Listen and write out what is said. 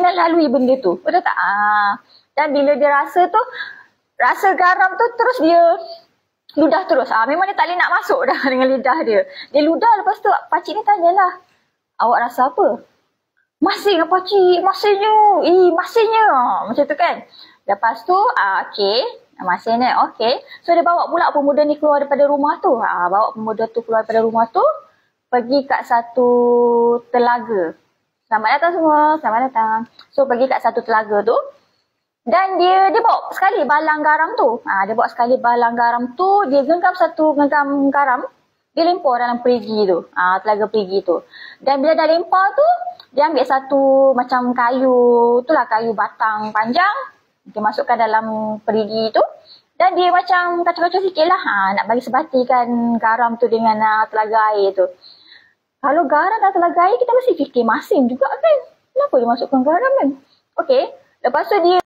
Jangan lalui benda tu. Betul tak? Dan bila dia rasa tu, rasa garam tu terus dia ludah terus. Memang dia tak boleh nak masuk dah dengan lidah dia. Dia ludah, lepas tu pakcik ni tanyalah, awak rasa apa? Masin lah pakcik, masinnya. Masinnya. Macam tu kan. Lepas tu, okey. Masinnya, okey. So dia bawa pula pemuda ni keluar daripada rumah tu. Bawa pemuda tu keluar daripada rumah tu, pergi kat satu telaga. Selamat datang semua, selamat datang. So pergi kat satu telaga tu. Dan dia bawa sekali balang garam tu. Dia bawa sekali balang garam tu, dia genggam satu genggam garam, dia lempar dalam perigi tu. Telaga perigi tu. Dan bila dah lempar tu, dia ambil satu macam kayu, itulah kayu batang panjang, dia masukkan dalam perigi tu. Dan dia macam kacau-kacau sikit lah. Nak bagi sebatikan garam tu dengan telaga air tu. Kalau garam dalam telaga air, kita mesti fikir masin juga kan. Kenapa dia masukkan garam kan? Okey. Lepas tu dia